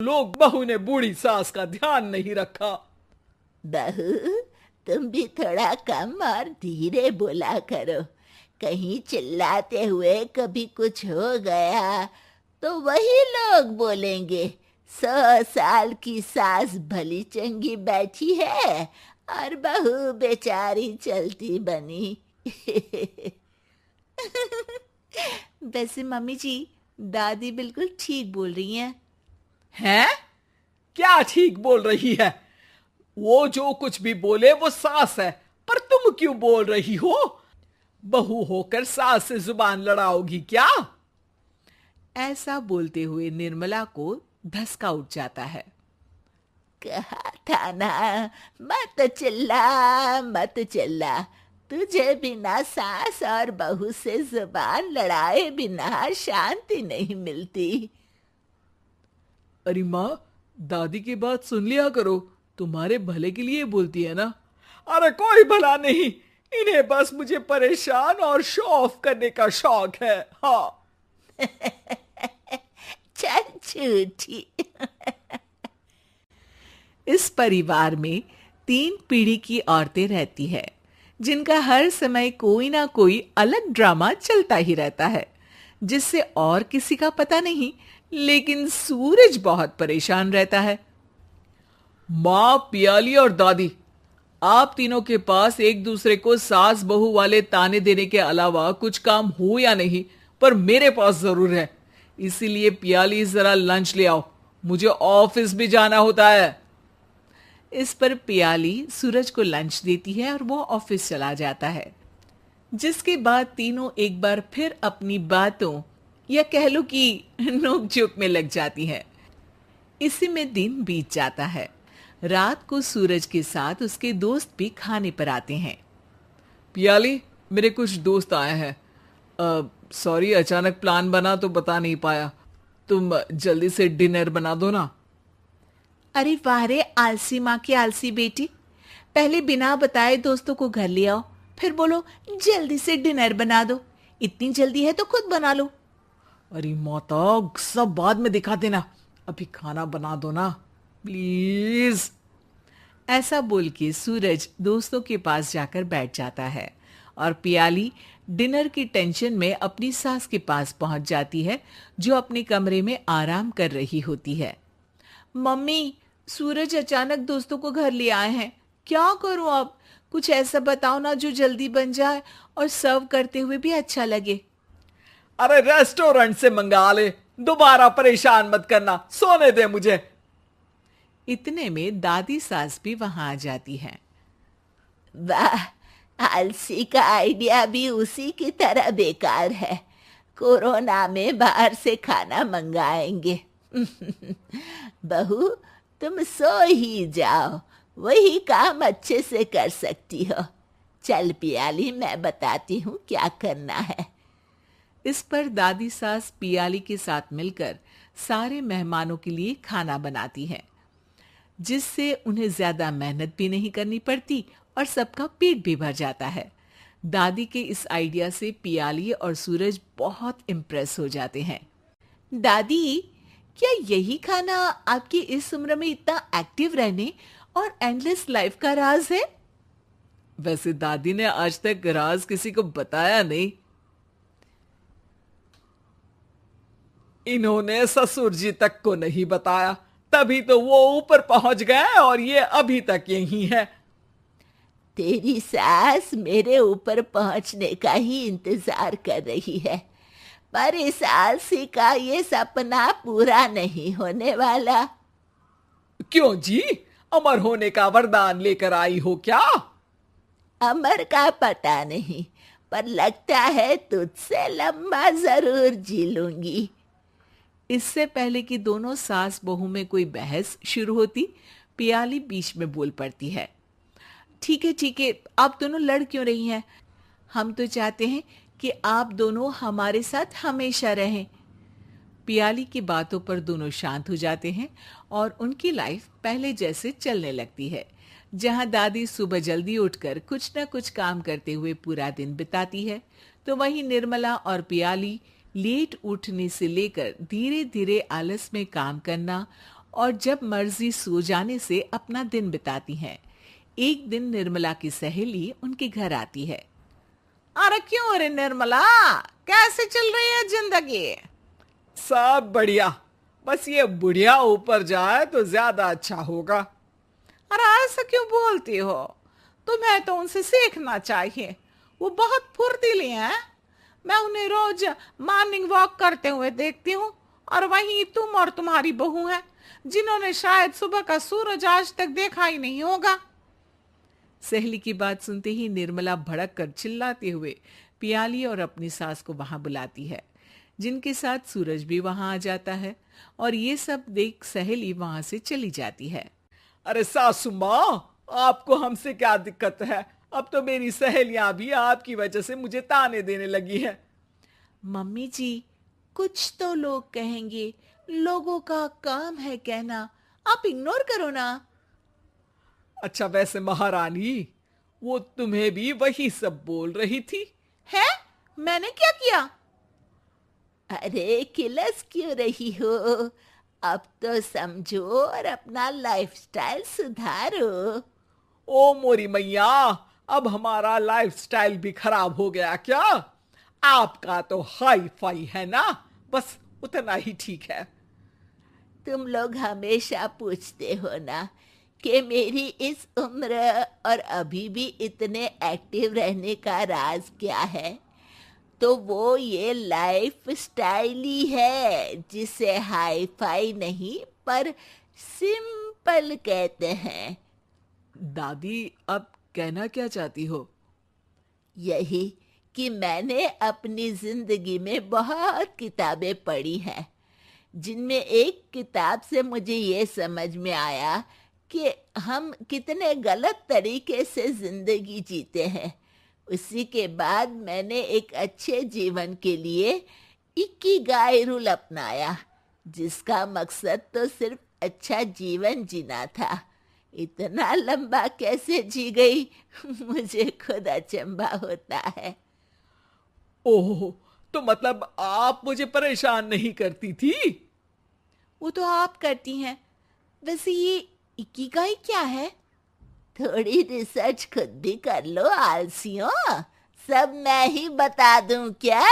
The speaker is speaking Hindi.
लोग बहू ने बूढ़ी सास का ध्यान नहीं रखा। बहू, तुम भी थोड़ा कम और धीरे बोला करो। कहीं चिल्लाते हुए कभी कुछ हो गया तो वही लोग बोलेंगे 100 साल की सास भली चंगी बैठी है और बहू बेचारी चलती बनी। वैसे मम्मी जी, दादी बिल्कुल ठीक बोल रही हैं। हैं? क्या ठीक बोल रही है? वो जो कुछ भी बोले वो सास है, पर तुम क्यों बोल रही हो? बहू होकर सास से जुबान लड़ाओगी क्या? ऐसा बोलते हुए निर्मला को धसका उठ जाता है। कहा था ना, मत चिल्ला मत चिल्ला। तुझे बिना सास और बहू से जुबान लड़ाए बिना शांति नहीं मिलती। अरे माँ, दादी की बात सुन लिया करो, तुम्हारे भले के लिए बोलती है ना। अरे कोई भला नहीं, इन्हें बस मुझे परेशान और शो ऑफ करने का शौक है। हाँ। चल झूठी। इस परिवार में 3 पीढ़ी की औरतें रहती है, जिनका हर समय कोई ना कोई अलग ड्रामा चलता ही रहता है, जिससे और किसी का पता नहीं, लेकिन सूरज बहुत परेशान रहता है। माँ, पियाली और दादी, आप तीनों के पास एक दूसरे को सास बहू वाले ताने देने के अलावा कुछ काम हो या नहीं, पर मेरे पास जरूर है। इसीलिए पियाली, जरा लंच ले आओ, मुझे ऑफिस भी जाना होता है। इस पर पियाली सूरज को लंच देती है और वो ऑफिस चला जाता है, जिसके बाद तीनों एक बार फिर अपनी बातों या कह लो कि नोक-झोंक में लग जाती हैं। इसी में दिन बीत जाता है। रात को सूरज के साथ उसके दोस्त भी खाने पर आते हैं। पियाली, मेरे कुछ दोस्त आए हैं। सॉरी, अचानक प्लान बना तो बता नहीं पाया। तुम जल्दी से डिनर बना दो ना। अरे वाह रे आलसी माँ की आलसी बेटी, पहले बिना बताए दोस्तों को घर ले आओ, फिर बोलो जल्दी से डिनर बना दो। इतनी जल्दी है तो खुद बना लो। अरे माता, सब बाद में दिखा देना, अभी खाना बना दो ना प्लीज। ऐसा बोल के सूरज दोस्तों के पास जाकर बैठ जाता है और पियाली डिनर की टेंशन में अपनी सास के पास पहुंच जाती है, जो अपने कमरे में आराम कर रही होती है। मम्मी, सूरज अचानक दोस्तों को घर ले आए हैं, क्या करूं अब? कुछ ऐसा बताओ ना जो जल्दी बन जाए और सर्व करते हुए भी अच्छा लगे। अरे रेस्टोरेंट से मंगा ले, दोबारा परेशान मत करना, सोने दे मुझे। इतने में दादी सास भी वहां आ जाती हैं। वाह, आलसी का आइडिया भी उसी की तरह बेकार है। कोरोना में बाहर से खाना मंगाएंगे। बहू, तुम सो ही जाओ, वही काम अच्छे से कर सकती हो। चल पियाली, मैं बताती हूँ क्या करना है। इस पर दादी सास पियाली के साथ मिलकर सारे मेहमानों के लिए खाना बनाती हैं, जिससे उन्हें ज्यादा मेहनत भी नहीं करनी पड़ती और सबका पेट भी भर जाता है। दादी के इस आइडिया से पियाली और सूरज बहुत इम्प्रेस हो जाते हैं। दादी, क्या यही खाना आपकी इस उम्र में इतना एक्टिव रहने और एंडलेस लाइफ का राज है? वैसे दादी ने आज तक राज किसी को बताया नहीं। इन्होंने ससुर जी तक को नहीं बताया, तभी तो वो ऊपर पहुंच गए और ये अभी तक यही है। तेरी सास मेरे ऊपर पहुंचने का ही इंतजार कर रही है, पर इस आलसी का ये सपना पूरा नहीं होने वाला। क्यों जी, अमर होने का वरदान लेकर आई हो क्या? अमर का पता नहीं, पर लगता है तुझसे लंबा जरूर जी लूंगी। इससे पहले कि दोनों सास बहू में कोई बहस शुरू होती, पियाली बीच में बोल पड़ती है। ठीक है, आप दोनों लड़ क्यों रही हैं? हम तो चाहते हैं कि आप दोनों हमारे साथ हमेशा रहें। पियाली की बातों पर दोनों शांत हो जाते हैं और उनकी लाइफ पहले जैसे चलने लगती है, जहां दादी सुबह जल्दी उठकर कुछ न कुछ काम करते हुए पूरा दिन बिताती है, तो वहीं निर्मला और पियाली लेट उठने से लेकर धीरे धीरे आलस में काम करना और जब मर्जी सो जाने से अपना दिन बिताती हैं। एक दिन निर्मला की सहेली उनके घर आती है। अरे क्यों रे निर्मला, कैसे चल रही है जिंदगी? सब बढ़िया, बस ये बुढ़िया ऊपर जाए तो ज्यादा अच्छा होगा। अरे ऐसा क्यों बोलती हो? तुम्हें तो उनसे सीखना चाहिए, वो बहुत फुर्तीली हैं। मैं उन्हें रोज मॉर्निंग वॉक करते हुए देखती हूँ, और वहीं तुम और तुम्हारी बहू हैं जिन्होंने शायद सुबह का सूरज आज तक देखा ही नहीं होगा। सहेली की बात सुनते ही निर्मला भड़क कर चिल्लाते हुए पियाली और अपनी सास को वहां बुलाती है, जिनके साथ सूरज भी वहां आ जाता है, और ये सब देख सहेली वहां से चली जाती है। अरे सासू माँ, आपको हमसे क्या दिक्कत है? अब तो मेरी सहेलियां भी आपकी वजह से मुझे ताने देने लगी हैं। मम्मी जी, कुछ तो लोग कहेंगे, लोगों का काम है कहना, आप इग्नोर करो ना। अच्छा वैसे महारानी, वो तुम्हें भी वही सब बोल रही थी? है? मैंने क्या किया? अरे किलस क्यों रही हो? अब तो समझो और अपना लाइफस्टाइल सुधारो। ओ मोरी मैया, अब हमारा लाइफस्टाइल भी खराब हो गया क्या? आपका तो हाई फाई है ना, बस उतना ही ठीक है। तुम लोग हमेशा पूछते हो ना कि मेरी इस उम्र और अभी भी इतने एक्टिव रहने का राज क्या है, तो वो ये लाइफ स्टाइल ही है, जिसे हाई फाई नहीं पर सिंपल कहते हैं। दादी, अब कहना क्या चाहती हो? यही कि मैंने अपनी जिंदगी में बहुत किताबें पढ़ी हैं, जिनमें एक किताब से मुझे ये समझ में आया कि हम कितने गलत तरीके से जिंदगी जीते हैं। उसी के बाद मैंने एक अच्छे जीवन के लिए इकिगाई रूल अपनाया, जिसका मकसद तो सिर्फ अच्छा जीवन जीना था। इतना लंबा कैसे जी गई मुझे खुद अचंभा होता है। ओह, तो मतलब आप मुझे परेशान नहीं करती थी? वो तो आप करती हैं। वैसे ये इकिगाई क्या है? थोड़ी रिसर्च खुद भी कर लो आलसियों, सब मैं ही बता दूं क्या?